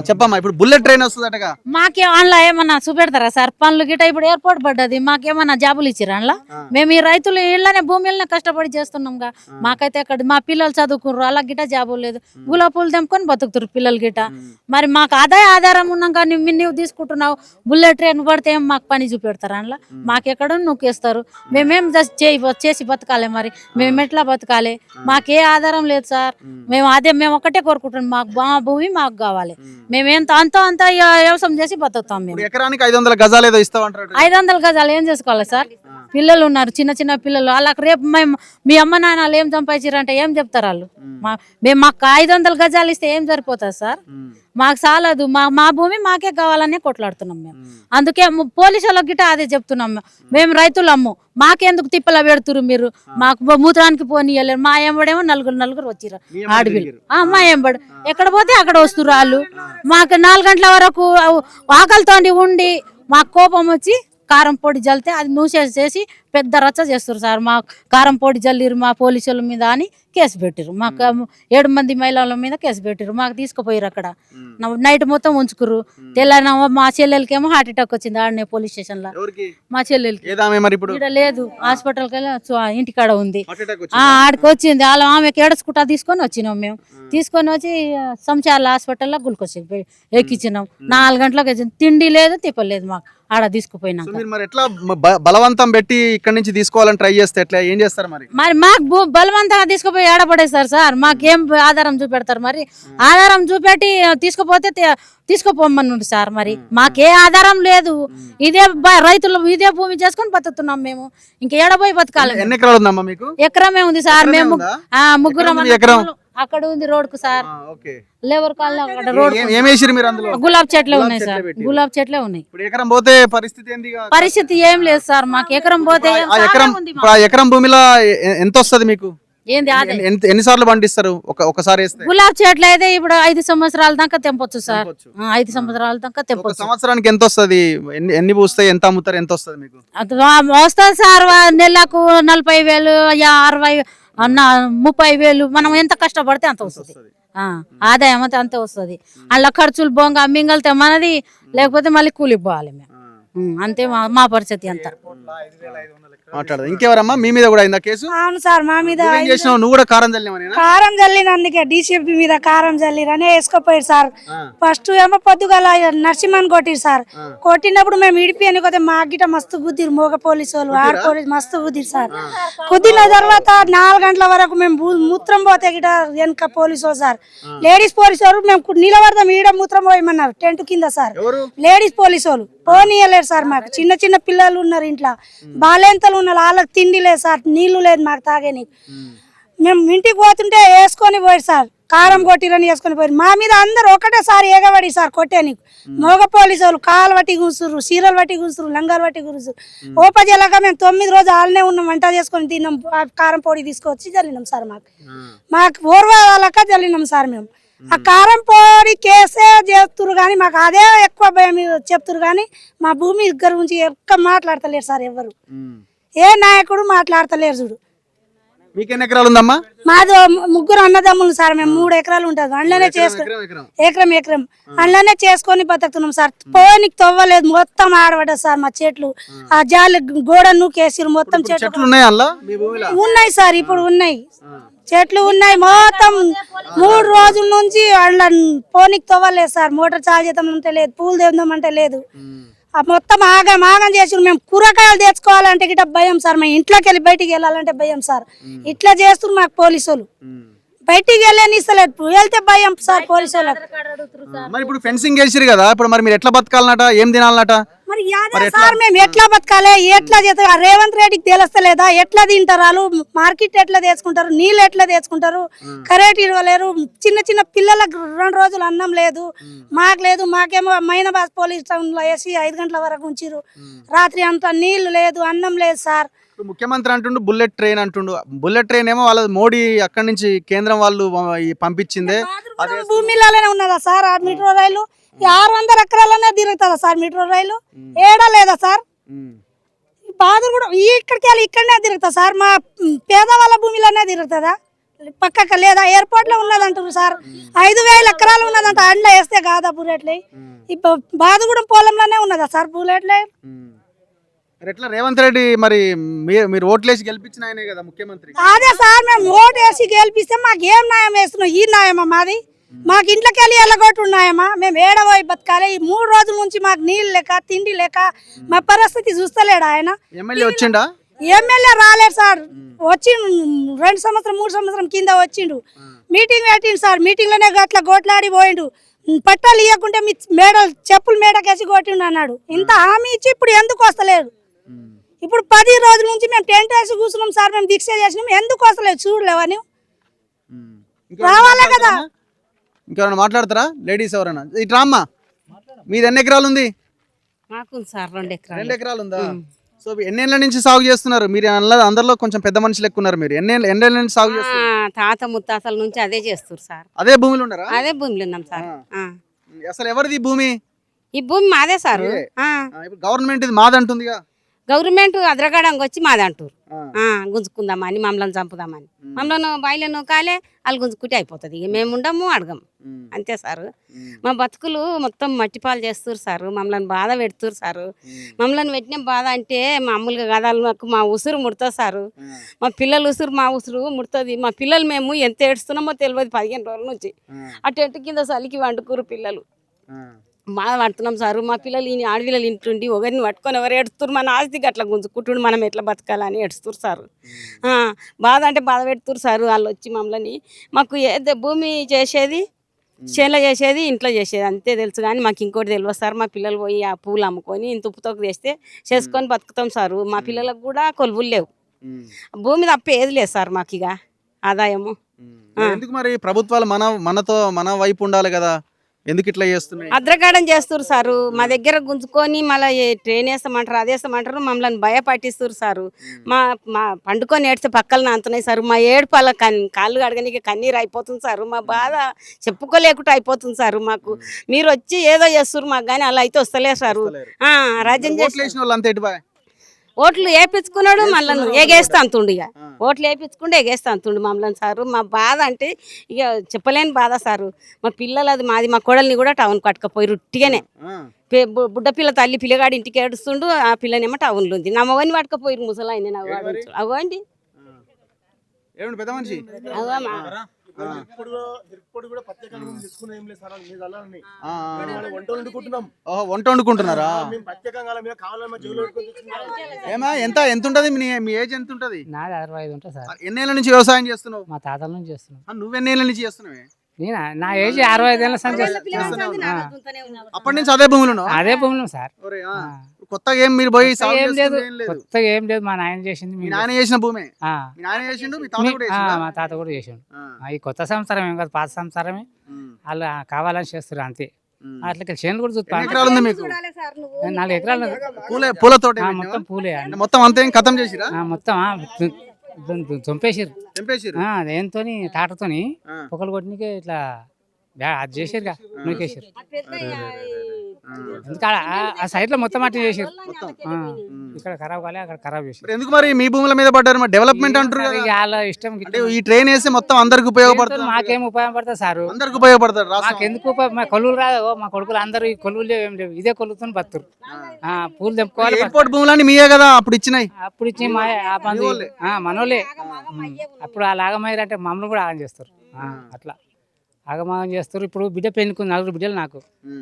చెప్పమ్మా, ఇప్పుడు bullet train వస్తుందటగా. మాకే అందులో ఏమన్నా చూపెడతారా సార్? పనులు గిట్ట ఇప్పుడు ఏర్పాటు పడ్డది, మాకేమన్నా జాబులు ఇచ్చిరా అందులో? మేము ఈ రైతులు ఇళ్ళనే భూమిలోనే కష్టపడి చేస్తున్నాంగా. మాకైతే అక్కడ మా పిల్లలు చదువుకుర్రు, అలా గిట్ట జాబు లేదు. గులాబీ పూలు తెంపుకొని బతుకుతారు పిల్లలు గిట్ట. మరి మాకు ఆధారం ఉన్నాం కానీ నువ్వు తీసుకుంటున్నావు. బుల్లెట్ ట్రైన్ పడితే ఏం మాకు పని చూపెడతారు అందులో? మాకెక్కడ నొక్కేస్తారు. మేమేం చేసి బతకాలి? మరి మేము ఎట్లా బతకాలి? మాకే ఆధారం లేదు సార్. మేము ఒక్కటే కోరుకుంటున్నాం, మాకు మా భూమి మాకు కావాలి. మేమేంత అంత వ్యవసాయం చేసి బతుకుతాం. మేము ఎకరానికి 500 గజాలు ఏదో ఇస్తామంటారు. 500 గజాలు ఏం చేసుకోవాలి సార్? పిల్లలు ఉన్నారు, చిన్న పిల్లలు. వాళ్ళకి రేపు మీ అమ్మ నాన్నలు ఏం సంపాదించారంటే ఏం చెప్తారు వాళ్ళు? మాకు 500 గజాలు ఇస్తే ఏం సరిపోతుంది సార్? మాకు చాలదు. మా భూమి మాకే కావాలనే కొట్లాడుతున్నాం మేము. అందుకే పోలీసు వాళ్ళకి గిట్ట అదే చెప్తున్నాం, మేము రైతులమ్ము, మాకెందుకు తిప్పలా పెడుతురు మీరు? మాకు మూత్రానికి పోనీయలేరు. మా ఎంబడేమో నలుగురు వచ్చిర్రు ఆడపిల్లలు. మా ఎంబడు ఎక్కడ పోతే అక్కడ వస్తున్నారు వాళ్ళు. మాకు 4 గంటల వరకు ఆకలితో ఉండి మాకు కోపం వచ్చి కారం పొడి జల్లితే అది చేసి పెద్ద రచ్చ చేస్తారు సార్. మా కారం పొడి జల్లిరు మా పోలీసుల మీద అని కేసు పెట్టిరు. మాకు 7 మంది మహిళల మీద కేసు పెట్టిరు. మాకు తీసుకుపోయారు. అక్కడ నైట్ మొత్తం ఉంచుకురు. తెల్లారి మా చెల్లెలకేమో హార్ట్ అటాక్ వచ్చింది ఆడనే పోలీస్ స్టేషన్ లో. మా చెల్లెలకి ఇక్కడ లేదు, హాస్పిటల్కి వెళ్ళి ఇంటికాడ ఉంది. ఆడికి వచ్చింది. వాళ్ళ ఆమెకి ఏడుచుకుంటా తీసుకొని వచ్చినాం. మేము తీసుకొని వచ్చి సంచార్ల హాస్పిటల్లో గ్లూకోజ్ ఎక్కించినాం. 4 గంటలకు వచ్చింది. తిండి లేదు, తిప్పలేదు మాకు ఆడ తీసుకుపోయినా. ఎట్లా బలవంతం పెట్టి ఇక్కడ నుంచి తీసుకోవాలని ట్రై చేస్తే ఎట్లా ఏం చేస్తారు? మరి మాకు బలవంతంగా తీసుకుపోయి ఏడపడేస్తారు సార్. మాకేం ఆధారం చూపెడతారు? మరి ఆధారం చూపెట్టి తీసుకుపోతే తీసుకుపోమన్నాడు సార్. మరి మాకే ఆధారం లేదు. ఇదే రైతులు ఇదే భూమి చేసుకొని బతుకుతున్నాం మేము. ఇంకా ఏడపోయి బతకాలి. ఎన్ని ఎకరాలు ఉందమ్మా మీకు? ఎకరమే ఉంది సార్. మేము ముగ్గురం అక్కడ ఉంది రోడ్కు సార్. Labour colony road. గులాబీ చెట్లే ఉన్నాయి సార్. గులాబీ చెట్లే ఉన్నాయి. ఎకరం పోతే పరిస్థితి ఏం లేదు సార్. మాకు ఎకరం పోతే ఎకరం భూమిలో ఎంత వస్తుంది మీకు? ఎన్నిసార్లు పండిస్తారు ఒకసారి? గులాబీ చెట్లు అయితే ఇప్పుడు 5 సంవత్సరాల దాకా తెంపొచ్చు సార్. 5 సంవత్సరాల దాకా తెంపొచ్చు. సంవత్సరానికి ఎంత వస్తుంది? ఎన్ని పూస్తాయి? ఎంత అమ్ముతారు? ఎంత వస్తుంది మీకు? వస్తుంది సార్. నెలకు 40,000, 60,000, 30,000. మనం ఎంత కష్టపడితే అంత వస్తుంది. ఆదాయం అయితే అంతే వస్తుంది. అలా ఖర్చులు బొంగ మింగలితే మనది, లేకపోతే మళ్ళీ కూలికి పోవాలి మేము. అంతే మా పరిస్థితి అంతా. మాట్లాడదు ఇంకెవరమ్మా? మీ మీద కూడా అయిందా కేసు? అవును సార్, మా మీద. నువ్వు కూడా కారం చల్లిన? కారం చల్లిన, అందుకే డీసీపీ మీద కారం చల్లిరనే వేసుకోపోయారు సార్. ఫస్ట్ ఏమో పొద్దుగల నరసింహన్ కొట్టిరు సార్. కొట్టినప్పుడు మేము ఇడిపి అని కొద్దిగా మా గిట మస్తు గుద్దిరు. మోగ పోలీసు వాళ్ళు ఆడ పోలీసు మస్తు గుద్దిరు సార్. కుద్దిన తర్వాత 4 గంటల వరకు మేము మూత్రం పోతే గిట వెనక పోలీసు వాళ్ళు సార్, లేడీస్ పోలీసు వాళ్ళు. మేము నిలబడతాం ఈడ మూత్రం పోయమన్నారు టెంట్ కింద సార్. లేడీస్ పోలీసు వాళ్ళు పోనీయలేరు సార్. మాకు చిన్న పిల్లలు ఉన్నారు ఇంట్లో, బాలేంతలు ఉన్నారు. వాళ్ళకి తిండి లేదు సార్, నీళ్లు లేదు మాకు తాగేని. మేము ఇంటికి పోతుంటే వేసుకొని పోయారు సార్. కారం కొట్టిరని వేసుకొని పోయారు. మా మీద అందరు ఒకటేసారి ఎగబడి సార్ కొట్టేని. మోగ పోలీసు వాళ్ళు కాలు పట్టి కూర్చురు, చీరలు పట్టి కూర్చురు, లంగాలు పట్టి కూర్చురు. ఓపజలాగా మేము 9 రోజులు వాళ్ళనే ఉన్నాం, వంట చేసుకొని తిన్నాం. కారం పొడి తీసుకొచ్చి చల్లినాం సార్. మాకు ఓర్వాలక చల్లినాం సార్. మేము ఆ కారం పొడి కేసే చేస్తురు కానీ మాకు అదే ఎక్కువ భయం చెప్తురు కానీ మా భూమి గురించి ఎక్కువ మాట్లాడతలేరు సార్. ఎవరు ఏ నాయకుడు మాట్లాడతలేరు చూడు. మీకు ఎన్ని ఎకరాలు ఉందమ్మా? మాది 3 అన్నదమ్ములు సార్. మేము 3 ఎకరాలు ఉంటుంది. అందులోనే ఎకరం అందులోనే చేసుకొని బతుకుతున్నాం సార్. పోనీకి తవ్వలేదు, మొత్తం ఆడబడ్డ సార్ మా చెట్లు. ఆ జాలి గోడ నూకేసిరు. మొత్తం చెట్లు ఉన్నాయి సార్. ఇప్పుడు ఉన్నాయి చెట్లు ఉన్నాయి మొత్తం. 3 రోజుల నుంచి అందులో పోనీకి తవ్వలేదు సార్. మోటార్ చాలు చేద్దాం అంటే లేదు, పూలు తెద్దామంటే లేదు. మొత్తం ఆగం చేసి మేము కూరగాయలు తెచ్చుకోవాలంటే గిట్ట భయం సార్. మేము ఇంట్లోకి వెళ్ళి బయటికి వెళ్ళాలంటే భయం సార్. ఇట్లా చేస్తున్నారు మాకు పోలీసులు. బయటికి వెళ్ళని ఇస్తలేదు, వెళ్తే భయం సార్ పోలీసు వాళ్ళకి. మరి ఇప్పుడు ఫెన్సింగ్ వేసిరు కదా, ఇప్పుడు మరి మీరు ఎట్లా బతకాలన్నట? ఏం తినాలన్నట? మరి సార్ మేము ఎట్లా బతకాలి? ఎట్లా చేస్తారు? రేవంత్ రెడ్డికి తెలుస్తలేదా? ఎట్లా తింటారు వాళ్ళు? మార్కెట్ ఎట్లా తెచ్చుకుంటారు? నీళ్ళు ఎట్లా తెచ్చుకుంటారు? కరెంట్ ఇవ్వలేరు. చిన్న పిల్లలకు 2 రోజులు అన్నం లేదు, మాకు లేదు. మాకేమో మైనాబాద్ పోలీస్ స్టేషన్ లో వేసి 5 గంటల వరకు ఉంచిరు. రాత్రి అంతా నీళ్లు లేదు, అన్నం లేదు సార్. ముఖ్యమంత్రి అంటుండు బుల్లెట్ ట్రైన్ అంటుండు. బుల్లెట్ ట్రైన్ ఏమో వాళ్ళ మోడీ అక్కడి నుంచి కేంద్రం వాళ్ళు పంపించిందే. భూమిలోనే ఉన్నదా సార్ ఆ మెట్రో రైలు? 600 ఎకరాలనే తిరుగుతుందా సార్ మెట్రో రైలు? ఏడా లేదా సార్? బాధలు కూడా ఇక్కడికి వెళ్ళి ఇక్కడనే తిరుగుతా సార్. మా పేదవాళ్ళ భూమిలోనే తిరుగుతుందా? పక్కక లేదా ఎయిర్పోర్ట్ లో ఉన్నదంటారు సార్ 5,000 ఎకరాలు ఉన్నదంట అండ్లో వేస్తే కాదా బుల్లెట్లే ఇప్పుడు బాదుగూడెం పొలంలోనే ఉన్నదా సార్ బుల్లెట్లే మరి ఎట్లా రేవంత్ రెడ్డి మరి మీరు ఓట్లేసి గెలిపించిన ఆయనే కదా ముఖ్యమంత్రి. అదే సార్ మేము ఓటు వేసి గెలిపిస్తే మాకు ఏం న్యాయం వేస్తున్నాం ఈ న్యాయమా మాది మాకు ఇంట్లోకి వెళ్ళి వెళ్ళగొట్టున్నాయమ్మా మేము ఏడబోయి బతకాలి ఈ 3 రోజుల నుంచి మాకు నీళ్ళు లేక తిండి లేక మా పరిస్థితి చూస్తలేడు ఆయన. ఎమ్మెల్యే వచ్చిండా? ఎమ్మెల్యే రాలేదు సార్ వచ్చిండు 2 సంవత్సరం 3 సంవత్సరం కింద వచ్చిండు మీటింగ్ పెట్టిండు సార్ మీటింగ్ లోనే అట్లా గోట్లాడి పోయిండు పట్టాలు ఇవ్వకుంటే మీ మేడలు చెప్పులు మేడకేసి కొట్టిండు అన్నాడు. ఇంత హామీ ఇచ్చి ఇప్పుడు ఎందుకు వస్తలేదు? ఇప్పుడు 10 రోజుల నుంచి మేము టెంట్ వేసి కూర్చున్నాం సార్ మేము దీక్ష చేసినాం ఎందుకు వస్తలేదు చూడలేవని రావాలా కదా. ఇంకెవరైనా మాట్లాడతారా లేడీస్ ఎవరైనా? ఇటు రామ్మా మీది ఎన్ని ఎకరాలు ఉంది? మాకు సార్ 2 ఎకరాలు 2 ఎకరాలు ఉందా? సో ఎన్నేళ్ళ నుంచి సాగు చేస్తున్నారు మీరు? అందరిలో కొంచెం పెద్ద మనుషులు ఎక్కున్నారు మీరు. ఎన్నేళ్ళ నుంచి సాగు చేస్తున్నారు? తాత ముత్తాతల నుంచి అదే చేస్తారు సార్. అదే భూమిలో ఉన్నారా? అదే భూమిలో ఉన్నాం సార్. అసలు ఎవరిది ఈ భూమి? ఈ భూమి మాదే సార్. గవర్నమెంట్ ఇది మాదంటుందిగా. గవర్నమెంట్ అద్రగాడంగా వచ్చి మాది అంటారు గుంజుకుందామని మమ్మల్ని చంపుదామని మమ్మల్ని బాయిలను కాలే వాళ్ళు గుంజుకుంటే అయిపోతుంది. ఇక మేము ఉండము అడగం అంతే సార్. మా బతుకులు మొత్తం మట్టిపాలు చేస్తారు సార్. మమ్మల్ని బాధ పెడుతురు సార్. మమ్మల్ని పెట్టిన బాధ అంటే మామూలుగా గదాలు మాకు మా ఉసురు ముడుతుంది సార్. మా పిల్లలు ఉసురు మా ఉసురు ముడుతుంది. మా పిల్లలు మేము ఎంత ఏడుస్తున్నామో తెలియదు 15 రోజుల నుంచి. ఆ టెంట్ కింద చలికి వండుకురు పిల్లలు బాధ పడుతున్నాం సార్. మా పిల్లలు ఈ ఆడపిల్లలు ఇంటుండి ఒకరిని పట్టుకొని ఎవరు ఏడుస్తారు మన ఆస్తికి అట్లా గుంజుకుంటుండు మనం ఎట్లా బతకాలని ఏడుస్తారు సార్. బాధ అంటే బాధ పెడుతురు సార్. వాళ్ళు వచ్చి మమ్మల్ని మాకు ఏ భూమి చేసేది చేనులో చేసేది ఇంట్లో చేసేది అంతే తెలుసు కానీ మాకు ఇంకోటి తెలియదు సార్. మా పిల్లలు పోయి ఆ పూలు అమ్ముకొని ఇంత ఉప్పుతోకు తెస్తే చేసుకొని బతుకుతాం సార్. మా పిల్లలకు కూడా కొలువులు లేవు. భూమి తప్ప ఏది లేదు సార్ మాకు ఇక ఆదాయము. ఎందుకు మరి ప్రభుత్వాలు మన వైపు ఉండాలి కదా, ఎందుకు ఇట్లా చేస్తున్నాయి? అద్రగాడం చేస్తారు సారు. మా దగ్గర గుంజుకొని మళ్ళీ ట్రైన్ వేస్తామంటారు అది వేస్తామంటారు మమ్మల్ని భయపట్టిస్తారు సారు. మా పండుకొని ఏడ్చే పక్కన అంతున్నాయి సార్. మా ఏడుపాల కాళ్ళు కడగనికి కన్నీరు అయిపోతుంది సార్. మా బాధ చెప్పుకోలేకుండా అయిపోతుంది సార్. మాకు మీరు వచ్చి ఏదో చేస్తారు మాకు కానీ అలా అయితే వస్తలేదు సారు. రాజ్యం చేసి ఓట్లు వేయించుకున్నాడు మళ్ళీ ఎగేస్తా అంతుండు. ఇక ఓట్లు వేయించుకుంటే ఎగేస్తా అంతుండు మమ్మల్ని సారు. మా బాధ అంటే ఇక చెప్పలేని బాధ సారు. మా పిల్లలు అది మాది మా కోడల్ని కూడా టౌన్ పట్టుకపోయి రుట్టిగానే బుడ్డ పిల్ల తల్లి పిల్లగాడి ఇంటికి ఏడుస్తుండు. ఆ పిల్లనేమో టౌన్లో ఉంది. నా మొగని పట్టుకపోయి ముసలాయన అవ్వండి వంట వండుకుంటున్నారా? ఏమా ఎంత ఉంటది మీ ఏజ్? ఎంత ఉంటది? నాది 65 ఉంటుంది సార్. ఎన్నేళ్ళ నుంచి వ్యవసాయం చేస్తున్నావు? మా తాతల నుంచి చేస్తున్నావు. నువ్వెన్నేళ్ళ నుంచి చేస్తున్నావే? నా ఏజ్ 65 ఏళ్ళ సంచి. అప్పటి నుంచి అదే భూమిలో? అదే భూమిలో సార్. కొత్తగా ఏం మీరు పోయి ఏం లేదు, కొత్తగా ఏం లేదు. మా నాయన చేసింది. మీ నాయన చేసిన భూమే? మీ నాయన చేసిండు, మీ తాత కూడా చేసిండా? మా తాత కూడా చేసిండు. ఈ కొత్త సంవత్సరం ఏం కాదు, పాత సంవత్సరమే. వాళ్ళు కావాలని చేస్తారు అంతే. అట్లా చేనులు కూడా చూస్తాను. 4 ఎకరాలు ఉంది మీకు? 4 ఎకరాలు పూల తోట మొత్తం పూలే. మొత్తం అంతా ఖతం చేసిరా? మొత్తం చంపేసారు. దేంతో తాటతోని పొగలు కొట్టినకే ఇట్లా అది చేసారుగా నూకేసారు. ఆ సైడ్ లో మొత్తం అట్లా చేసారు. ఇక్కడ ఖరాబ్ కాలే అక్కడ ఖరాబ్ చేసారు. ఎందుకు మరి మీ భూముల మీద పడ్డారు? మరి డెవలప్మెంట్ అంటారు. వాళ్ళ ఇష్టం. ఈ ట్రైన్ వేస్తే మొత్తం అందరికి ఉపయోగపడుతుంది. మాకేం ఉపయోగపడుతుంది సార్? అందరికి ఉపయోగపడతారు. మాకెందుకు మా కొలువులు రాదు. మా కొడుకులు అందరూ ఈ కొలువులు లేవు, ఏం లేవు. ఇదే కొలువుతో బతురు. పూలు తెంపుకోవాలి. ఎయిర్పోర్ట్ భూములని మీయే కదా అప్పుడు ఇచ్చినాయి? అప్పుడు ఇచ్చి మనోళ్ళే. అప్పుడు ఆ లాగమయ్యారు అంటే మమ్మల్ని కూడా ఆగం చేస్తారు. అట్లా ఆగమాగం చేస్తారు. ఇప్పుడు బిడ్డ పెళ్ళికి 4 బిడ్డలు నాకు.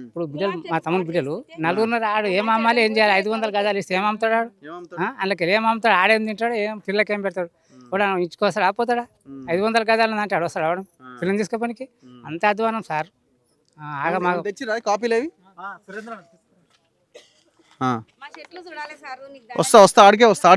ఇప్పుడు బిడ్డలు మా తమ్ముడు బిడ్డలు 4 ఆడు ఏం అమ్మాలి, ఏం చేయాలి? 500 గజాలు ఇస్తే ఏం అమ్ముతాడు ఆడు? అందులోకి ఏం అమ్ముతాడు? ఆడేం తింటాడు? పిల్లలకి ఏం పెడతాడు? కూడా ఇచ్చుకోస్తాడు ఆపోతాడా? 500 గజాలు అంటే ఆడు వస్తాడు ఆవడం పిల్లలు తీసుకోపనికి? అంత అధ్వానం సార్. ఆగమాగం. తెచ్చిరా కాపీలు అవి? వస్తా ఆడికే వస్తాయి.